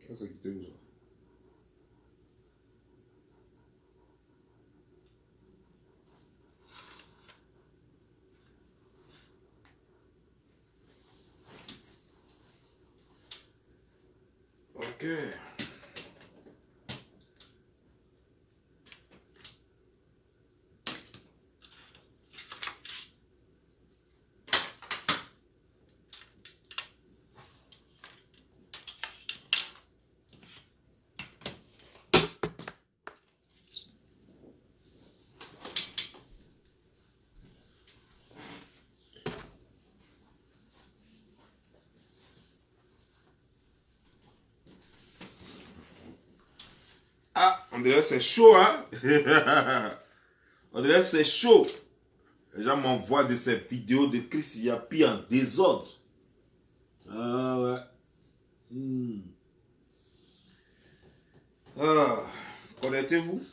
Ça, c'est quitté où ça? Ok. Ah, on dirait que c'est chaud, hein? On dirait que c'est chaud. Les gens m'envoient de ces vidéos de Chris Yapi en désordre. Ah ouais. Ah, connectez-vous.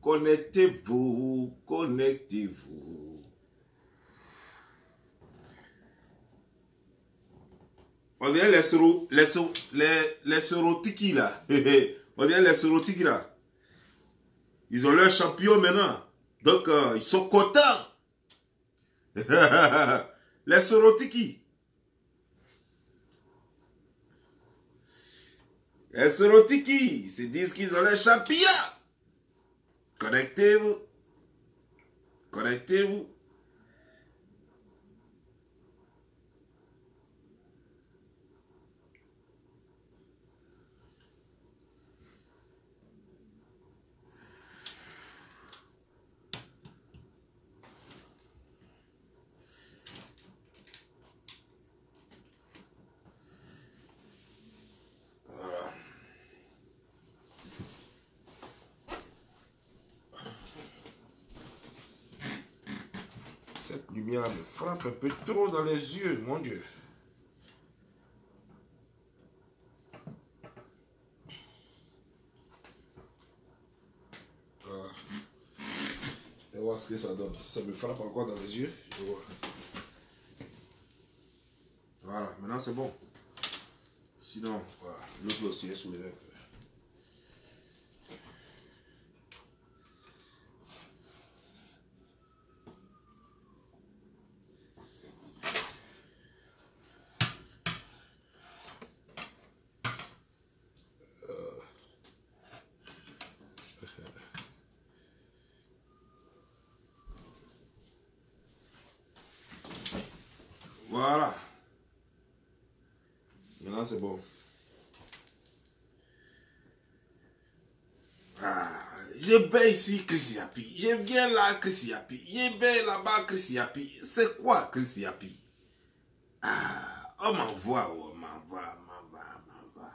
Connectez-vous, connectez-vous. On dirait les sorotiki là. On dirait les sorotiki là. Ils ont leur champion maintenant. Donc, ils sont contents. Les sorotiki. Les sorotiki. Ils se disent qu'ils ont leur champion. Connectez-vous. Connectez-vous. Cette lumière me frappe un peu trop dans les yeux, mon Dieu. Voilà. Je vais voir ce que ça donne. Si ça me frappe encore dans les yeux, je vais voir. Voilà, maintenant c'est bon. Sinon, voilà, l'autre aussi est soulevé un peu. Voilà. Maintenant c'est bon. Ah, je vais ici, Chris Yapi. Je viens là, Chris Yapi. Je vais là-bas, Chris Yapi. C'est quoi, Chris Yapi? Ah, on m'envoie, on m'envoie, on m'envoie.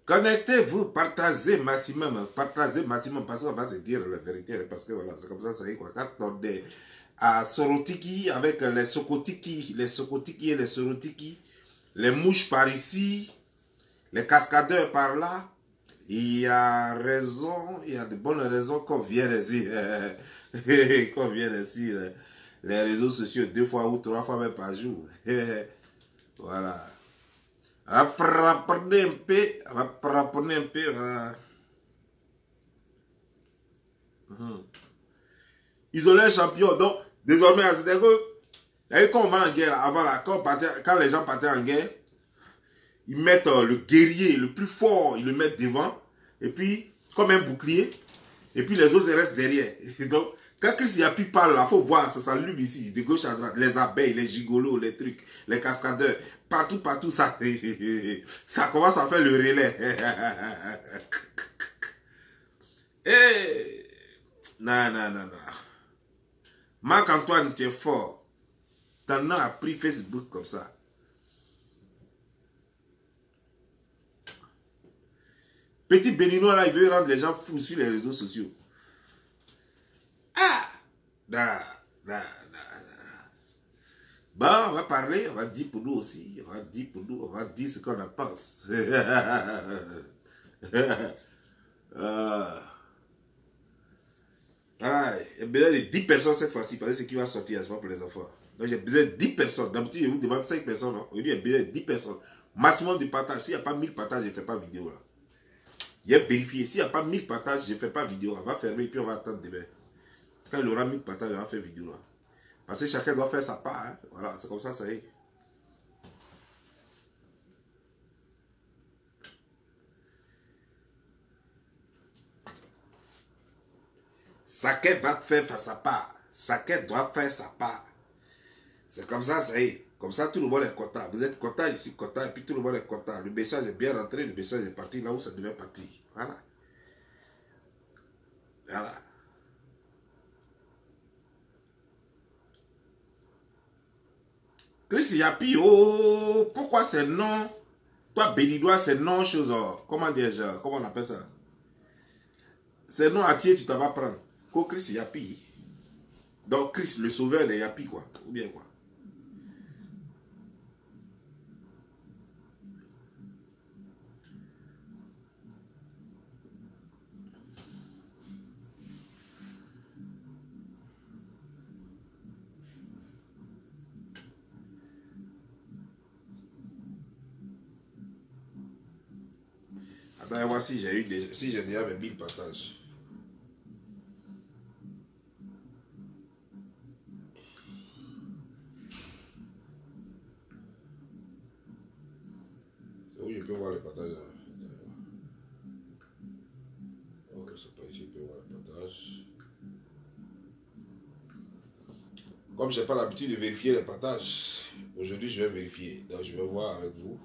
Connectez-vous, partagez maximum, parce qu'on va se dire la vérité, parce que voilà, c'est comme ça est quoi. Quand on est à Sorotiki avec les Sokotiki et les Sorotiki, les mouches par ici, les cascadeurs par là, il y a raison, il y a de bonnes raisons qu'on vienne ici, qu'on vienne ici, les réseaux sociaux 2 fois ou 3 fois même par jour. Voilà. On va frapper un peu, voilà. Ils ont les champions, donc désormais, c'est-à-dire que quand on va en guerre, avant là, quand les gens partaient en guerre, ils mettent le guerrier le plus fort, ils le mettent devant, et puis, comme un bouclier, et puis les autres restent derrière. Donc, quand Chris Yapi parle là, il faut voir, ça s'allume ici, de gauche à droite, les abeilles, les gigolos, les trucs, les cascadeurs, partout, ça, ça commence à faire le relais. Hey, non. Marc-Antoine, tu es fort. T'en as appris Facebook comme ça. Petit Béninois là, il veut rendre les gens fous sur les réseaux sociaux. Ah! Non. Bon, on va parler, on va dire pour nous aussi. On va dire pour nous, on va dire ce qu'on en pense. Voilà, j'ai besoin de 10 personnes cette fois-ci, parce que c'est qui va sortir, c'est pas pour les enfants. Donc j'ai besoin de 10 personnes. D'habitude, je vous demande 5 personnes. Aujourd'hui, j'ai besoin de 10 personnes. Maximum de partage. S'il n'y a pas 1000 partages, je ne fais pas vidéo. Là. J'ai vérifié. S'il n'y a pas 1000 partages, je ne fais pas vidéo. On va fermer et puis on va attendre demain. Quand il aura 1000 partages, on va faire vidéo. Là. Parce que chacun doit faire sa part. Hein. Voilà, c'est comme ça y est. Chacun va faire sa part. Chacun doit faire sa part. C'est comme ça y est. Comme ça, tout le monde est content. Vous êtes content, ici content, et puis tout le monde est content. Le message est bien rentré, le message est parti là où ça devait partir. Voilà. Voilà. Chris Yapi, oh, pourquoi c'est non? Toi, Bénidois, c'est non chose. Comment dire, comment on appelle ça? C'est non à tirer, tu t'en vas prendre. Quoi, Chris Yapi? Donc, Chris, le sauveur des Yapi, quoi. Ou bien quoi? Attends, voir si j'ai eu des, si j'ai déjà mes 1000 partages. C'est où je peux voir les partages? Oh, je sais pas ici, je peux voir les partages. Comme je n'ai pas l'habitude de vérifier les partages, aujourd'hui je vais vérifier. Donc je vais voir avec vous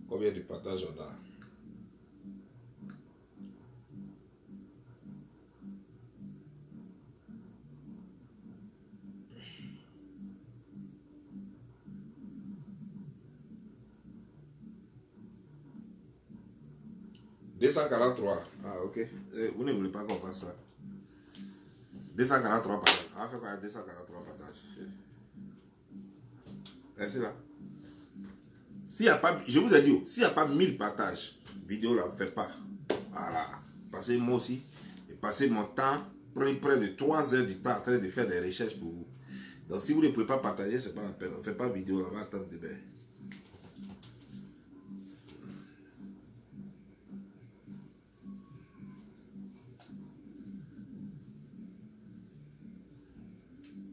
combien de partages on a. « 243. Ah, ok. Vous ne voulez pas qu'on fasse ça. 243 partages. On va faire quoi 243 partages? Merci là. S'il n'y a pas, je vous ai dit, s'il n'y a pas 1000 partages, vidéo là, ne fait pas. Voilà. Parce que moi aussi, j'ai passé mon temps, près de 3 heures du temps en train de faire des recherches pour vous. Donc si vous ne pouvez pas partager, ce n'est pas la peine. On ne fait pas vidéo là, on va attendre demain.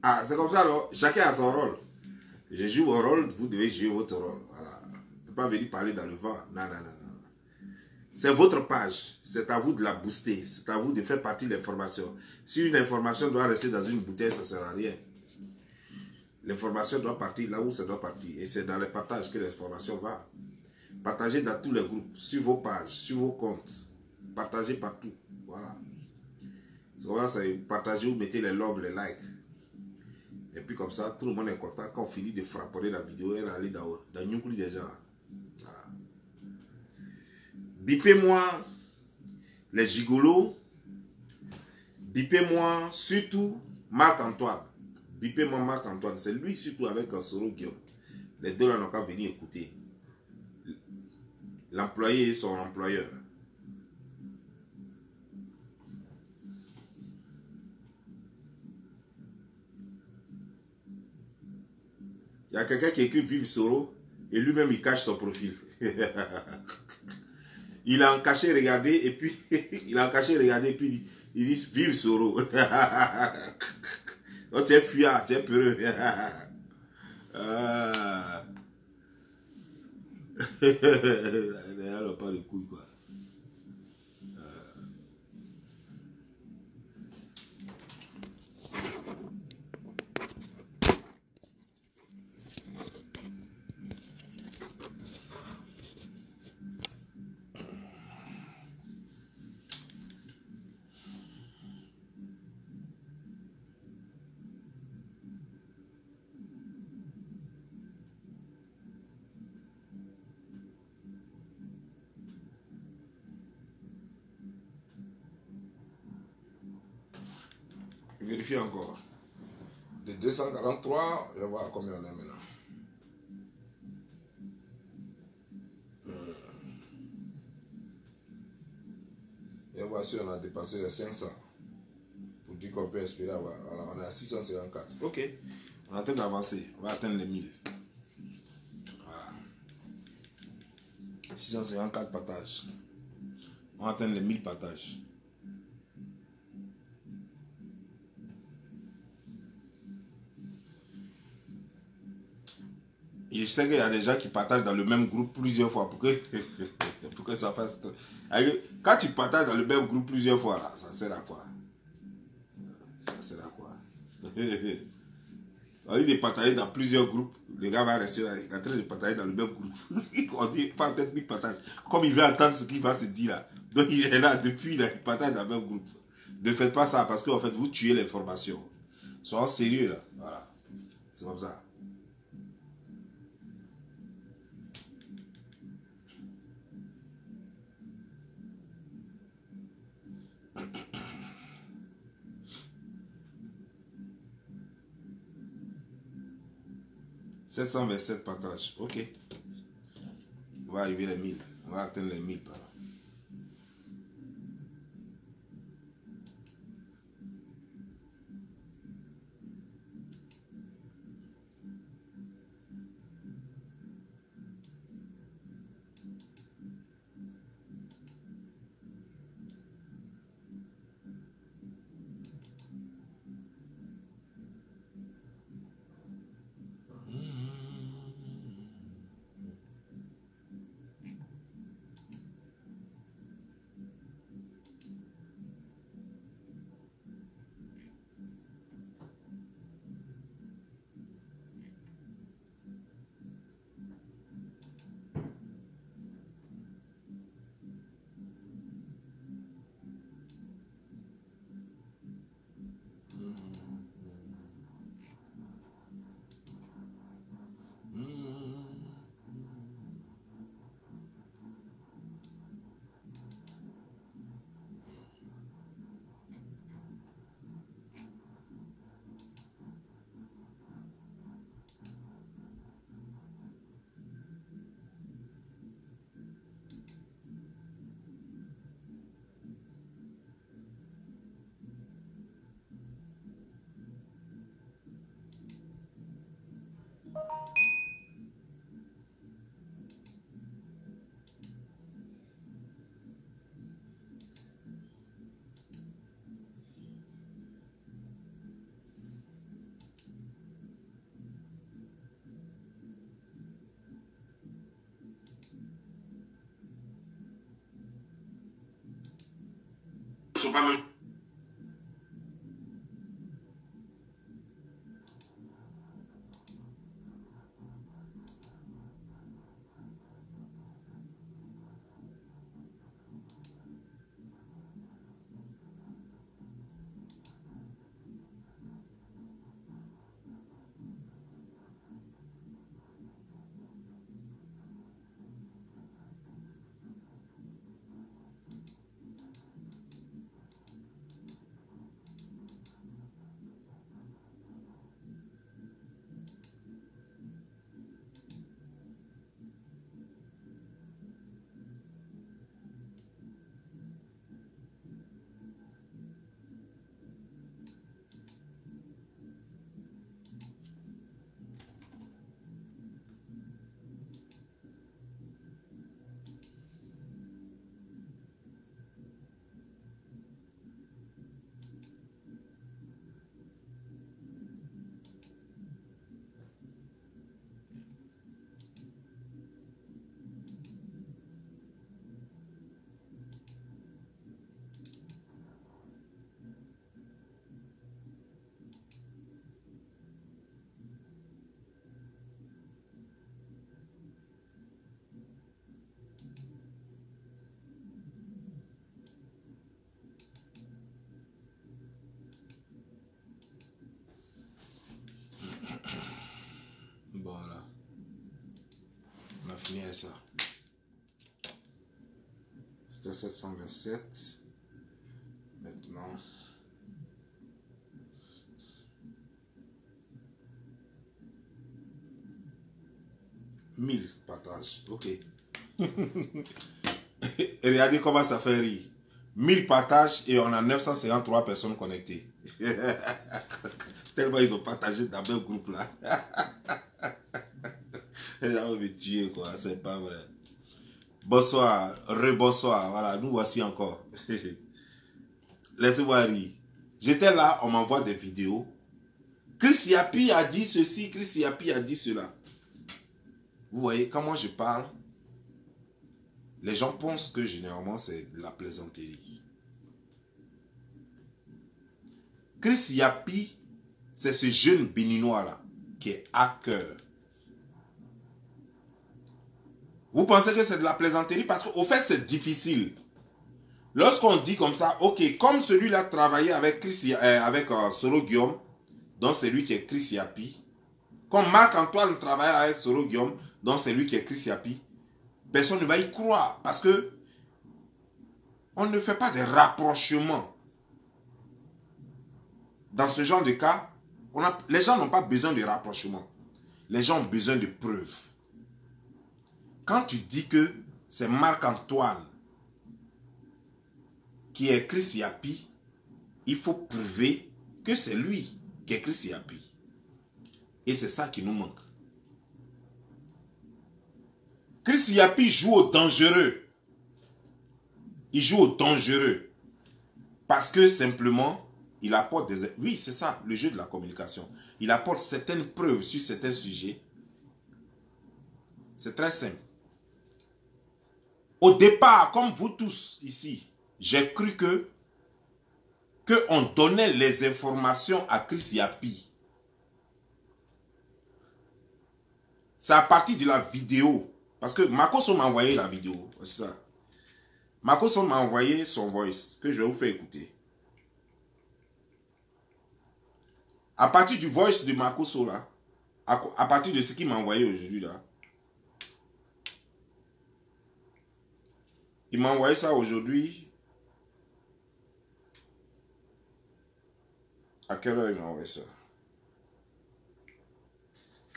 Ah, c'est comme ça, alors. Chacun a son rôle. Je joue mon rôle, vous devez jouer votre rôle. Voilà. On ne peut pas venir parler dans le vent. Non, non, non, non. C'est votre page. C'est à vous de la booster. C'est à vous de faire partie de l'information. Si une information doit rester dans une bouteille, ça ne sert à rien. L'information doit partir là où ça doit partir. Et c'est dans les partages que l'information va. Partagez dans tous les groupes, sur vos pages, sur vos comptes. Partagez partout. Voilà. C'est comme ça, partagez ou mettez les loves, les likes. Et puis comme ça, tout le monde est content. Quand on finit de frapper la vidéo, elle aller dans Nyoukli déjà. Voilà. Bipez-moi les gigolos. Bipez-moi surtout Marc-Antoine. Bipez-moi Marc-Antoine. C'est lui surtout avec un solo Guillaume. Les deux là n'ont qu'à venir écouter. L'employé et son employeur. Il y a quelqu'un qui écrit Vive Soro et lui-même il cache son profil. Il a en caché regardé et puis il a en caché regardé et puis il dit Vive Soro. Donc tu es fuyard, tu es peureux. Elle n'a pas de couilles quoi. Vérifiez encore. De 243, je vais voir combien on est maintenant. Et voici, on a dépassé les 500. Pour dire qu'on peut espérer avoir. Voilà, on est à 654. Ok. On est en train d'avancer. On va atteindre les 1000. Voilà. 654 partages. On va atteindre les 1000 partages. Je sais qu'il y a des gens qui partagent dans le même groupe plusieurs fois pour que ça fasse. Quand tu partages dans le même groupe plusieurs fois, là, ça sert à quoi? Ça sert à quoi? On dit de partager dans plusieurs groupes, le gars va rester là, il est en train de partager dans le même groupe. On dit pas peut-être qu'il partage. Comme il veut entendre ce qu'il va se dire là. Donc il est là depuis, il partage dans le même groupe. Ne faites pas ça parce qu'en fait vous tuez l'information. Soyez sérieux là. Voilà. C'est comme ça. « 727 partages. Ok. On va arriver les 1000. On va atteindre les 1000 par là. Voilà. On a fini avec ça. C'était 727. Maintenant. 1000 partages. Ok. Et regardez comment ça fait rire. 1000 partages et on a 953 personnes connectées. Tellement ils ont partagé dans le même groupe là. Les gens vont me tuer quoi, c'est pas vrai. Bonsoir, rebonsoir, voilà, nous voici encore. Laissez-moi rire. J'étais là, on m'envoie des vidéos. Chris Yapi a dit ceci, Chris Yapi a dit cela. Vous voyez, quand moi je parle, les gens pensent que généralement c'est de la plaisanterie. Chris Yapi, c'est ce jeune béninois là, qui est hacker. Vous pensez que c'est de la plaisanterie parce qu'au fait c'est difficile. Lorsqu'on dit comme ça, ok, comme celui-là travaillait avec, Soro Guillaume, donc c'est lui qui est Chris Yapi. Comme Marc-Antoine travaille avec Soro Guillaume, donc c'est lui qui est Chris Yapi. Personne ne va y croire parce que on ne fait pas de rapprochement. Dans ce genre de cas, les gens n'ont pas besoin de rapprochement. Les gens ont besoin de preuves. Quand tu dis que c'est Marc-Antoine qui est Chris Yapi, il faut prouver que c'est lui qui est Chris Yapi. Et c'est ça qui nous manque. Chris Yapi joue au dangereux. Il joue au dangereux. Parce que simplement, il apporte des... Oui, c'est ça, le jeu de la communication. Il apporte certaines preuves sur certains sujets. C'est très simple. Au départ, comme vous tous ici, j'ai cru qu'on donnait les informations à Chris Yapi. C'est à partir de la vidéo. Parce que Makoso m'a envoyé la vidéo. C'est ça. Makoso m'a envoyé son voice que je vais vous faire écouter. À partir du voice de Makoso là, à partir de ce qu'il m'a envoyé aujourd'hui là, il m'a envoyé ça aujourd'hui. À quelle heure il m'a envoyé ça?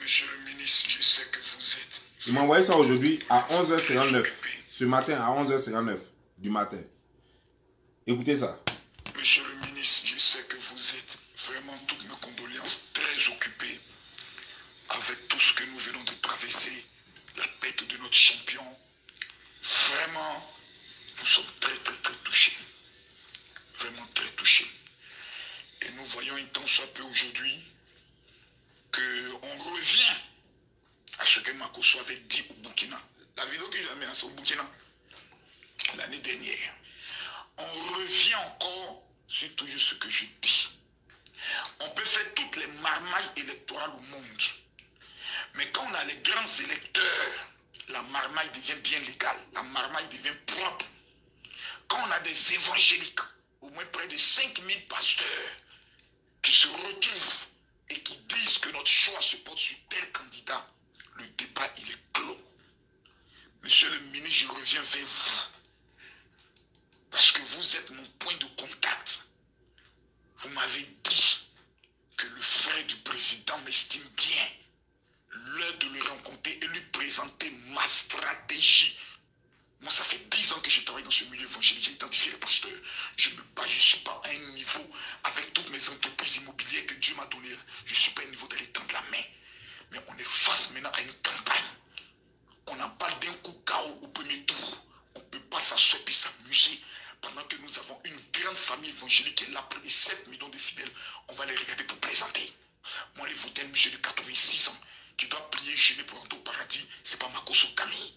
Monsieur le ministre, je sais que vous êtes... Il m'a envoyé ça aujourd'hui à 11h59. Ce matin à 11h59 du matin. Écoutez ça. Monsieur le ministre, je sais que vous êtes vraiment, toutes mes condoléances, très occupé avec tout ce que nous venons de traverser, la perte de notre champion. Vraiment, nous sommes très touchés. Vraiment très touchés. Et nous voyons un tant soit peu aujourd'hui qu'on revient à ce que Makoso avait dit au Burkina. La vidéo que j'ai amenée, c'est au Burkina l'année dernière. On revient encore sur toujours ce que je dis. On peut faire toutes les marmailles électorales au monde. Mais quand on a les grands électeurs, la marmaille devient bien légale. La marmaille devient propre. Quand on a des évangéliques, au moins près de 5000 pasteurs, qui se retrouvent et qui disent que notre choix se porte sur tel candidat, le débat il est clos. Monsieur le ministre, je reviens vers vous. Parce que vous êtes mon point de contact. Vous m'avez dit que le frère du président m'estime bien. L'heure de le rencontrer et lui présenter ma stratégie. Moi, ça fait 10 ans que je travaille dans ce milieu évangélique. J'ai identifié les pasteurs. Je me bats, je ne suis pas à un niveau avec toutes mes entreprises immobilières que Dieu m'a données. Je ne suis pas à un niveau d'aller tendre la main. Mais on est face maintenant à une campagne. On en parle d'un coup KO au premier tour. On ne peut pas s'asseoir et s'amuser. Pendant que nous avons une grande famille évangélique qui est là, près de 7 millions de fidèles, on va les regarder pour plaisanter. Moi, les voter un monsieur de 86 ans qui doit prier gêné pour entrer au paradis, c'est pas Makoso Camille.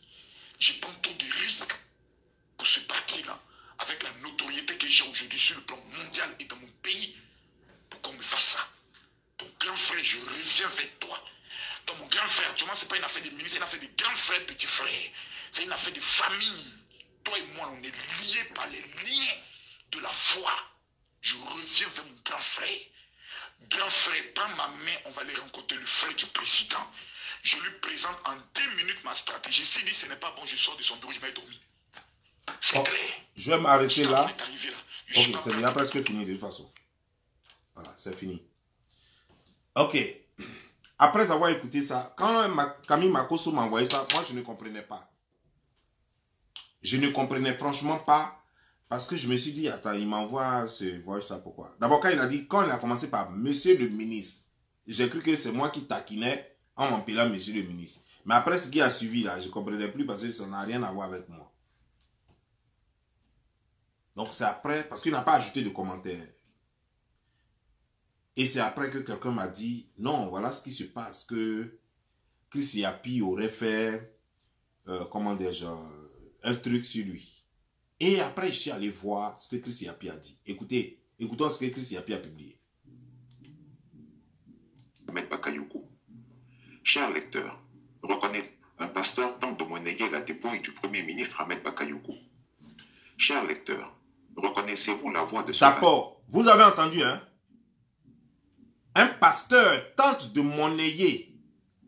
Je prends trop de risques pour ce parti-là, avec la notoriété que j'ai aujourd'hui sur le plan mondial et dans mon pays, pour qu'on me fasse ça. Ton grand frère, je reviens vers toi. Donc mon grand frère, actuellement, ce n'est pas une affaire de ministre, c'est une affaire de grand frère, petit frère. C'est une affaire de famille. Toi et moi, on est liés par les liens de la foi. Je reviens vers mon grand frère. Grand frère, prends ma main, on va aller rencontrer le frère du président. Je lui présente en 2 minutes ma stratégie. S'il dit ce n'est pas bon, je sors de son bureau, je vais dormir. C'est clair. Je vais m'arrêter là. Ok, c'est déjà presque fini de toute façon. Voilà, c'est fini. Ok. après avoir écouté ça, quand Camille Makosso m'a envoyé ça, moi, je ne comprenais pas. Je ne comprenais franchement pas parce que je me suis dit, attends, il m'envoie ce voice ça pourquoi? D'abord, quand il a commencé par Monsieur le ministre, j'ai cru que c'est moi qui taquinais en m'appelant Monsieur le ministre. Mais après ce qui a suivi là, je ne comprenais plus parce que ça n'a rien à voir avec moi. Donc c'est après, parce qu'il n'a pas ajouté de commentaires. Et c'est après que quelqu'un m'a dit, non, voilà ce qui se passe, que Chris Yapi aurait fait, comment dire, un truc sur lui. Et après, je suis allé voir ce que Chris Yapi a dit. Écoutez, écoutons ce que Chris Yapi a publié. Ahmed Bakayoko. Cher lecteur, reconnaître un pasteur tente de monnayer la dépouille du Premier ministre Ahmed Bakayoko. Cher lecteur, reconnaissez-vous la voix de ce D'abord, vous avez entendu, hein? Un pasteur tente de monnayer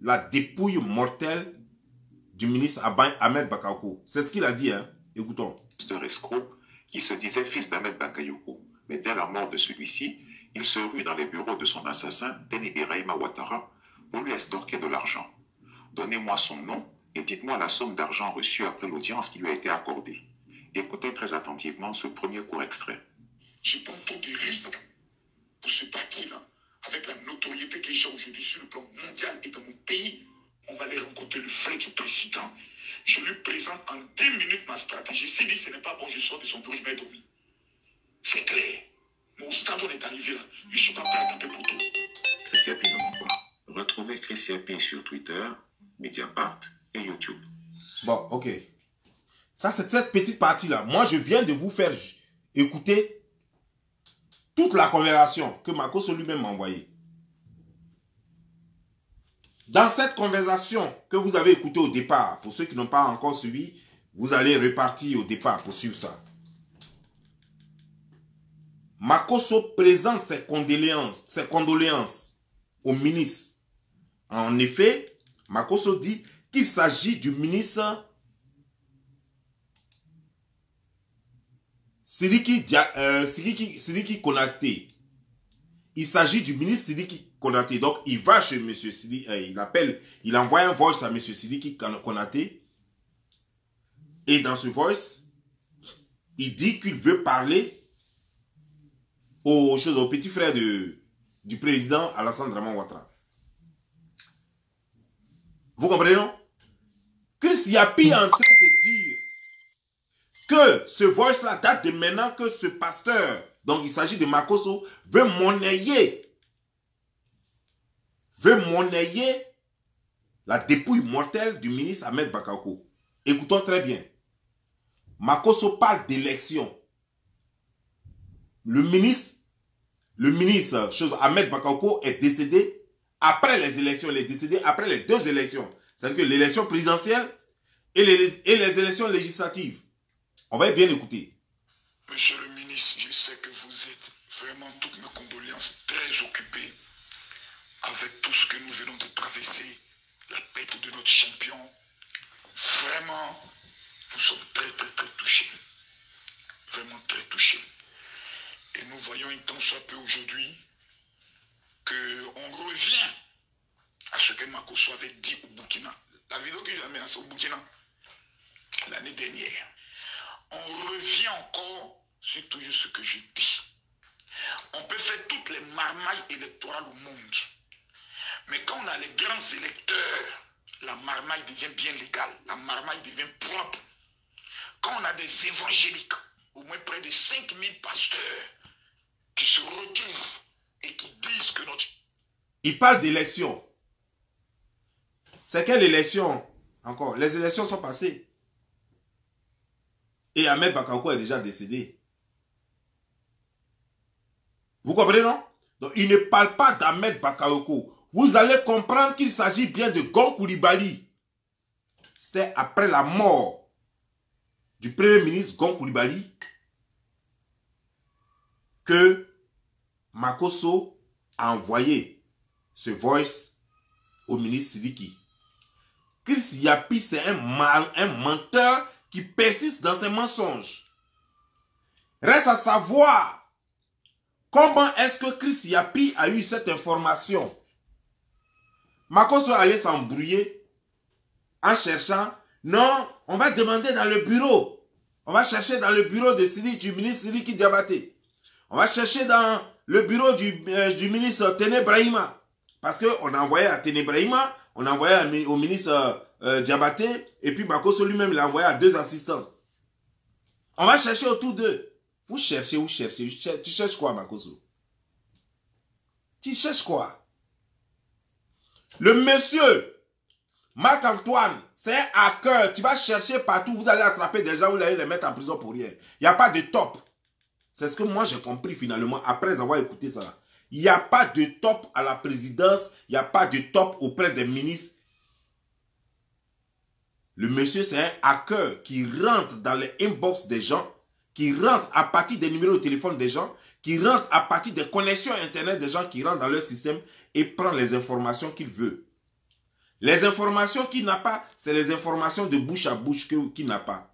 la dépouille mortelle du ministre Ahmed Bakayoko. C'est ce qu'il a dit, hein? Écoutons. Pasteur escroc qui se disait fils d'Ahmed Bakayoko. Mais dès la mort de celui-ci, il se rue dans les bureaux de son assassin, Teni Birahima Ouattara, pour lui estorquer de l'argent. Donnez-moi son nom et dites-moi la somme d'argent reçue après l'audience qui lui a été accordée. Écoutez très attentivement ce premier court extrait. Je prends trop de risques pour ce parti-là. Avec la notoriété que j'ai aujourd'hui sur le plan mondial et dans mon pays, on va aller rencontrer le frère du président. Je lui présente en 10 minutes ma stratégie. S'il dit ce n'est pas bon, je sors de son bureau, je vais dormir. C'est clair. Mon stade, on est arrivé là. Je ne suis pas prêt à taper pour tout. Chris Yapi ne ment pas. Retrouvez Chris Yapi sur Twitter, Mediapart et YouTube. Bon, ok. Ça, c'est cette petite partie-là. Moi, je viens de vous faire écouter toute la conversation que Makosso lui-même m'a envoyée. Dans cette conversation que vous avez écoutée au départ, pour ceux qui n'ont pas encore suivi, vous allez repartir au départ pour suivre ça. Makosso présente ses condoléances au ministre. En effet, Makosso dit qu'il s'agit du ministre Sidiki Konaté. Il s'agit du ministre Sidiki Konaté. Donc, il va chez M. Sidiki, il envoie un voice à M. Sidiki Konaté. Et dans ce voice, il dit qu'il veut parler au petit frère du président Alassane Draman Ouattara. Vous comprenez, non? Chris Yapi est en train de dire que ce voice-là date de maintenant que ce pasteur, donc il s'agit de Makosso, veut monnayer la dépouille mortelle du ministre Ahmed Bakayoko. Écoutons très bien. Makosso parle d'élection. Le ministre Ahmed Bakayoko est décédé après les élections. Il est décédé après les 2 élections. C'est-à-dire que l'élection présidentielle et les élections législatives. On va bien écouter. Monsieur le ministre, je sais que vous êtes vraiment, toutes mes condoléances, très occupé avec tout ce que nous venons de traverser, la perte de notre champion. Vraiment, nous sommes très, très, très touchés. Vraiment très touchés. Et nous voyons un tant soit peu aujourd'hui qu'on revient à ce que Makosso avait dit au Burkina. La vidéo que j'ai amenée au Burkina l'année dernière. On revient encore sur toujours ce que je dis. On peut faire toutes les marmailles électorales au monde. Mais quand on a les grands électeurs, la marmaille devient bien légale. La marmaille devient propre. Quand on a des évangéliques, au moins près de 5000 pasteurs, qui se retrouvent et qui disent que notre... Il parle d'élection. C'est quelle élection? Encore, les élections sont passées. Et Ahmed Bakayoko est déjà décédé. Vous comprenez, non? Donc, il ne parle pas d'Ahmed Bakayoko. Vous allez comprendre qu'il s'agit bien de Gon Coulibaly. C'était après la mort du premier ministre Gon Coulibaly que Makosso a envoyé ce voice au ministre Sidiki. Chris Yapi, c'est un menteur qui persiste dans ses mensonges. Reste à savoir comment est-ce que Chris Yapi a eu cette information. Makosso allait s'embrouiller en cherchant. Non, on va demander dans le bureau. On va chercher dans le bureau du ministre Sidiki Diabaté. On va chercher dans le bureau du ministre Tene Brahima. Parce qu'on a envoyé à Tene Brahima, on a envoyé au ministre Diabaté, et puis Makosso lui-même l'a envoyé à 2 assistants. On va chercher autour d'eux. Vous cherchez. Tu cherches quoi, Makosso? Tu cherches quoi? Le monsieur Marc-Antoine, c'est un hacker. Tu vas chercher partout, vous allez attraper des gens, vous allez les mettre en prison pour rien. Il n'y a pas de top. C'est ce que moi j'ai compris finalement après avoir écouté ça. Il n'y a pas de top à la présidence, il n'y a pas de top auprès des ministres. Le monsieur, c'est un hacker qui rentre dans les inbox des gens, qui rentre à partir des numéros de téléphone des gens, qui rentre à partir des connexions Internet des gens qui rentrent dans leur système et prend les informations qu'il veut. Les informations qu'il n'a pas, c'est les informations de bouche à bouche qu'il n'a pas.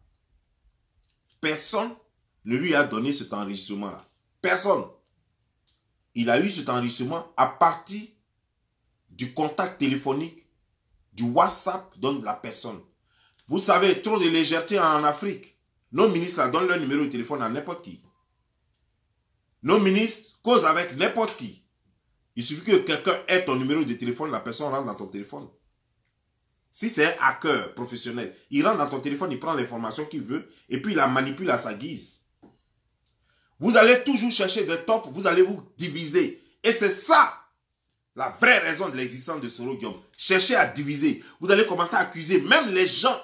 Personne ne lui a donné cet enregistrement-là. Personne. Il a eu cet enregistrement à partir du contact téléphonique, du WhatsApp de la personne. Vous savez, trop de légèreté en Afrique. Nos ministres donnent leur numéro de téléphone à n'importe qui. Nos ministres causent avec n'importe qui. Il suffit que quelqu'un ait ton numéro de téléphone, la personne rentre dans ton téléphone. Si c'est un hacker professionnel, il rentre dans ton téléphone, il prend l'information qu'il veut et puis il la manipule à sa guise. Vous allez toujours chercher des tops, vous allez vous diviser. Et c'est ça la vraie raison de l'existence de Soro Guillaume. Cherchez à diviser. Vous allez commencer à accuser même les gens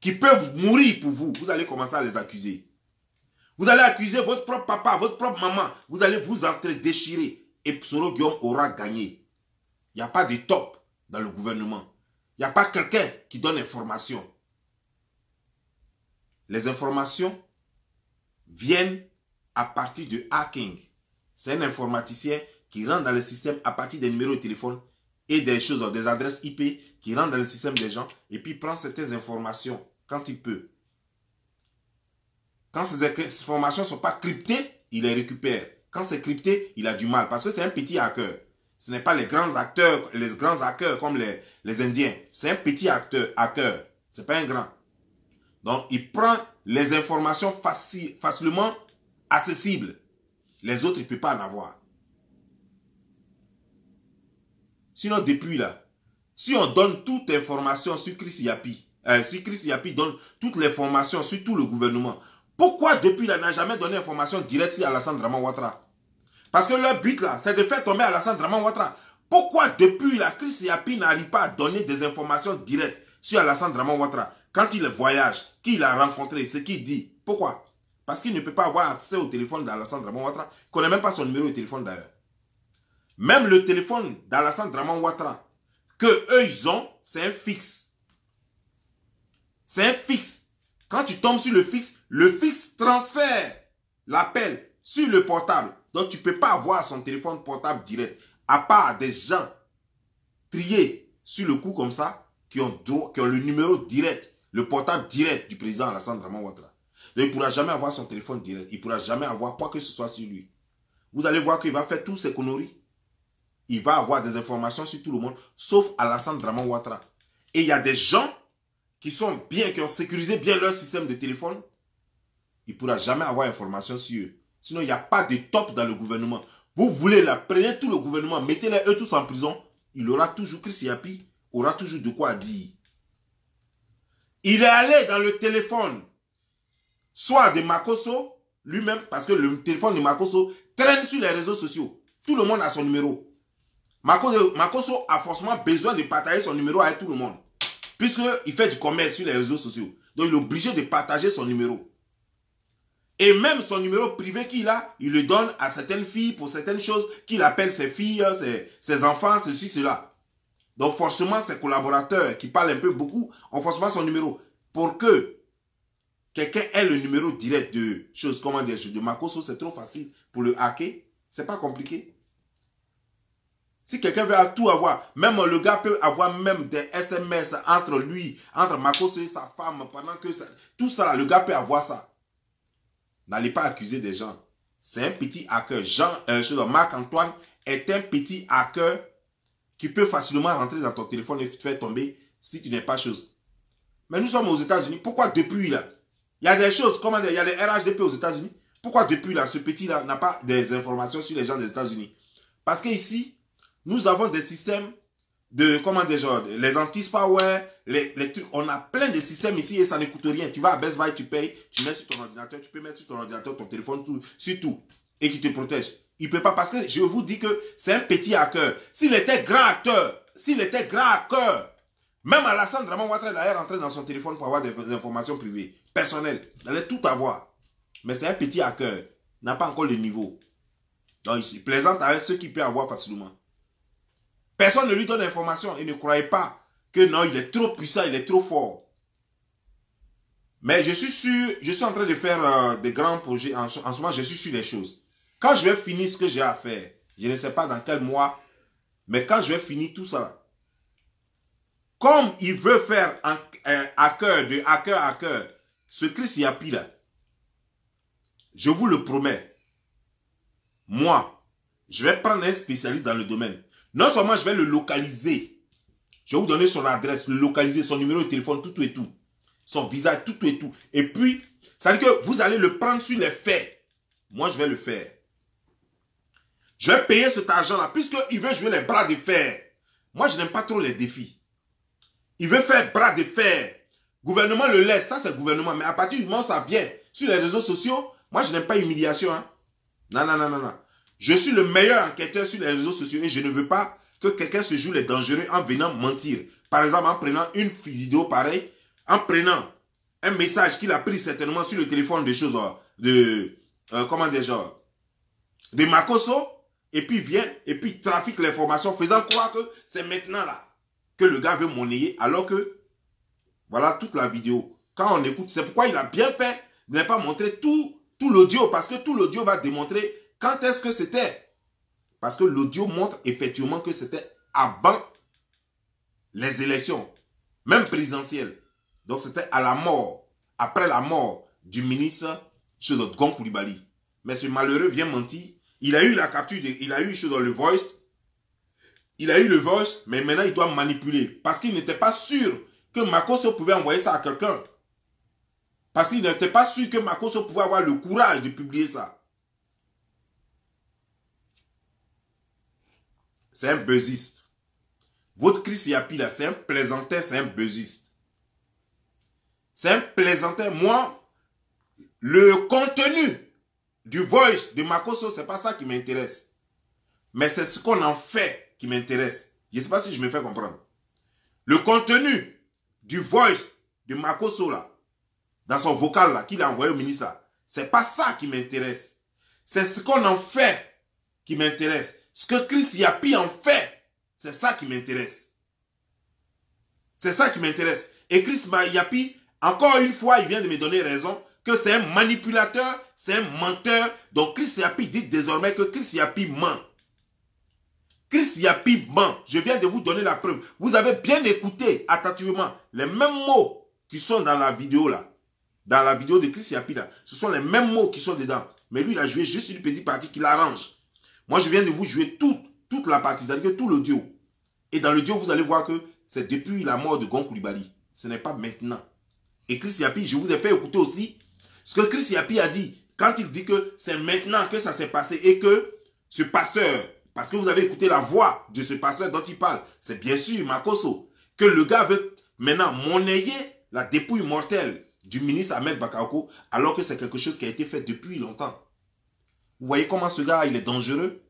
qui peuvent mourir pour vous. Vous allez commencer à les accuser. Vous allez accuser votre propre papa, votre propre maman. Vous allez vous déchirer. Et Soro Guillaume aura gagné. Il n'y a pas de top dans le gouvernement. Il n'y a pas quelqu'un qui donne information. Les informations viennent à partir du hacking. C'est un informaticien qui rentre dans le système à partir des numéros de téléphone et des choses, des adresses IP qui rentrent dans le système des gens et puis prend certaines informations quand il peut. Quand ces informations ne sont pas cryptées, il les récupère. Quand c'est crypté, il a du mal parce que c'est un petit hacker. Ce n'est pas les grands hackers comme les Indiens. C'est un petit hacker. Ce n'est pas un grand. Donc, il prend les informations facilement accessibles. Les autres, il ne peut pas en avoir. Sinon, depuis là, si on donne toute information sur Chris Yapi, si Chris Yapi donne toutes les informations sur tout le gouvernement, pourquoi depuis là n'a jamais donné information directe sur Alassane Draman Ouattara? Parce que leur but là, c'est de faire tomber Alassane Draman Ouattara. Pourquoi depuis là, Chris Yapi n'arrive pas à donner des informations directes sur Alassane Draman Ouattara? Quand il voyage, qui l'a rencontré, ce qu'il dit. Pourquoi? Parce qu'il ne peut pas avoir accès au téléphone d'Alassane Draman Ouattara. Il ne connaît même pas son numéro de téléphone d'ailleurs. Même le téléphone d'Alassane Draman Ouattara, que eux ils ont, c'est un fixe. C'est un fixe. Quand tu tombes sur le fixe transfère l'appel sur le portable. Donc tu ne peux pas avoir son téléphone portable direct. À part des gens triés sur le coup comme ça, qui ont le numéro direct, le portable direct du président Alassane Draman Ouattara. Donc il ne pourra jamais avoir son téléphone direct. Il ne pourra jamais avoir quoi que ce soit sur lui. Vous allez voir qu'il va faire toutes ces conneries. Il va avoir des informations sur tout le monde, sauf Alassane Draman Ouattara. Et il y a des gens qui sont bien, qui ont sécurisé bien leur système de téléphone. Il ne pourra jamais avoir information sur eux. Sinon, il n'y a pas de top dans le gouvernement. Vous voulez la prenez tout le gouvernement, mettez-les eux tous en prison. Il aura toujours, Chris Yapi aura toujours de quoi dire. Il est allé dans le téléphone, soit de Makosso, lui-même, parce que le téléphone de Makosso traîne sur les réseaux sociaux. Tout le monde a son numéro. Makosso a forcément besoin de partager son numéro avec tout le monde. Puisqu'il fait du commerce sur les réseaux sociaux. Donc il est obligé de partager son numéro. Et même son numéro privé qu'il a, il le donne à certaines filles pour certaines choses qu'il appelle ses filles, ses enfants, ceci, cela. Donc forcément, ses collaborateurs qui parlent un peu beaucoup ont forcément son numéro. Pour que quelqu'un ait le numéro direct de choses, comment dire, de Makosso, c'est trop facile pour le hacker. C'est pas compliqué. Si quelqu'un veut tout avoir, même le gars peut avoir même des SMS entre lui, entre Makosso et sa femme, pendant que tout ça, le gars peut avoir ça. N'allez pas accuser des gens. C'est un petit hacker. Marc-Antoine est un petit hacker qui peut facilement rentrer dans ton téléphone et te faire tomber si tu n'es pas chose. Mais nous sommes aux États-Unis. Pourquoi depuis là? Il y a des choses, comment dire, il y a les RHDP aux États-Unis. Pourquoi depuis là, ce petit-là n'a pas des informations sur les gens des États-Unis? Parce qu'ici, nous avons des systèmes de, comment dire, genre, les anti-spyware, les trucs. On a plein de systèmes ici et ça ne coûte rien. Tu vas à Best Buy, tu payes, tu mets sur ton ordinateur, tu peux mettre sur ton ordinateur, ton téléphone, tout, sur tout, et qui te protège. Il ne peut pas, parce que je vous dis que c'est un petit hacker. S'il était grand hacker, même Alassane Draman Ouattara allait rentrer dans son téléphone pour avoir des informations privées, personnelles. Il allait tout avoir. Mais c'est un petit hacker. Il n'a pas encore le niveau. Donc, il plaisante avec ceux qui peuvent avoir facilement. Personne ne lui donne l'information. Il ne croyait pas que non, il est trop puissant, il est trop fort. Mais je suis sûr, je suis en train de faire des grands projets. En ce moment, je suis sur les choses. Quand je vais finir ce que j'ai à faire, je ne sais pas dans quel mois, mais quand je vais finir tout ça, comme il veut faire un hacker, de hacker à hacker, ce Chris Yapi là, je vous le promets, moi, je vais prendre un spécialiste dans le domaine. Non seulement je vais le localiser, je vais vous donner son adresse, le localiser, son numéro de téléphone, tout et tout. Son visage, tout et tout. Et puis, ça veut dire que vous allez le prendre sur les faits. Moi, je vais le faire. Je vais payer cet argent-là, puisqu'il veut jouer les bras de fer. Moi, je n'aime pas trop les défis. Il veut faire bras de fer. Gouvernement le laisse, ça c'est gouvernement. Mais à partir du moment où ça vient sur les réseaux sociaux, moi, je n'aime pas l'humiliation. Hein. Non, non, non, non, non. Je suis le meilleur enquêteur sur les réseaux sociaux et je ne veux pas que quelqu'un se joue les dangereux en venant mentir. Par exemple, en prenant une vidéo pareille, en prenant un message qu'il a pris certainement sur le téléphone de choses, comment dire, genre, de Makosso, et puis vient, et puis trafique l'information, faisant croire que c'est maintenant là que le gars veut monnayer, alors que, voilà toute la vidéo. Quand on écoute, c'est pourquoi il a bien fait de ne pas montrer tout l'audio, parce que tout l'audio va démontrer quand est-ce que c'était. Parce que l'audio montre effectivement que c'était avant les élections, même présidentielles. Donc c'était à la mort, après la mort du ministre Gon Coulibaly. Mais ce malheureux vient mentir. Il a eu la capture, il a eu dans le voice. Il a eu le voice, mais maintenant il doit manipuler. Parce qu'il n'était pas sûr que Makosso pouvait envoyer ça à quelqu'un. Parce qu'il n'était pas sûr que Makosso pouvait avoir le courage de publier ça. C'est un buzziste. Votre Chris Yapi là, c'est un plaisantin, c'est un buzziste. C'est un plaisantin. Moi, le contenu du voice de Makosso, c'est pas ça qui m'intéresse. Mais c'est ce qu'on en fait qui m'intéresse. Je ne sais pas si je me fais comprendre. Le contenu du voice de Makosso là, dans son vocal là, qu'il a envoyé au ministre là, c'est pas ça qui m'intéresse. C'est ce qu'on en fait qui m'intéresse. Ce que Chris Yapi en fait, c'est ça qui m'intéresse. C'est ça qui m'intéresse. Et Chris Yapi, encore une fois, il vient de me donner raison que c'est un manipulateur, c'est un menteur. Donc Chris Yapi dit désormais que Chris Yapi ment. Chris Yapi ment. Je viens de vous donner la preuve. Vous avez bien écouté attentivement les mêmes mots qui sont dans la vidéo là. Dans la vidéo de Chris Yapi là. Ce sont les mêmes mots qui sont dedans. Mais lui, il a joué juste une petite partie qu'il arrange. Moi, je viens de vous jouer toute la partie, c'est-à-dire que tout l'audio. Et dans l'audio, vous allez voir que c'est depuis la mort de Gon Coulibaly. Ce n'est pas maintenant. Et Chris Yapi, je vous ai fait écouter aussi ce que Chris Yapi a dit. Quand il dit que c'est maintenant que ça s'est passé et que ce pasteur, parce que vous avez écouté la voix de ce pasteur dont il parle, c'est bien sûr Makosso, que le gars veut maintenant monnayer la dépouille mortelle du ministre Ahmed Bakayoko, alors que c'est quelque chose qui a été fait depuis longtemps. Vous voyez comment ce gars, il est dangereux?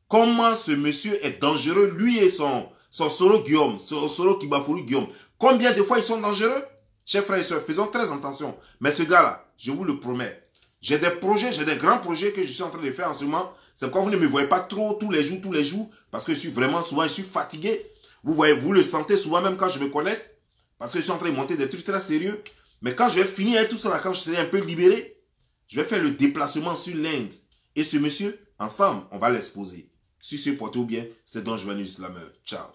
Comment ce monsieur est dangereux, lui et son Soro Guillaume, son Soro Kibafourou Guillaume. Combien de fois ils sont dangereux? Chers frères et sœurs, faisons très attention. Mais ce gars-là, je vous le promets, j'ai des projets, j'ai des grands projets que je suis en train de faire en ce moment. C'est pourquoi vous ne me voyez pas trop tous les jours, parce que je suis vraiment souvent, je suis fatigué. Vous voyez, vous le sentez souvent même quand je me connecte, parce que je suis en train de monter des trucs très sérieux. Mais quand je vais finir avec tout ça, là, quand je serai un peu libéré, je vais faire le déplacement sur l'Inde. Et ce monsieur, ensemble, on va l'exposer. Si c'est porté ou bien, c'est Don Joanus Slammer. Ciao.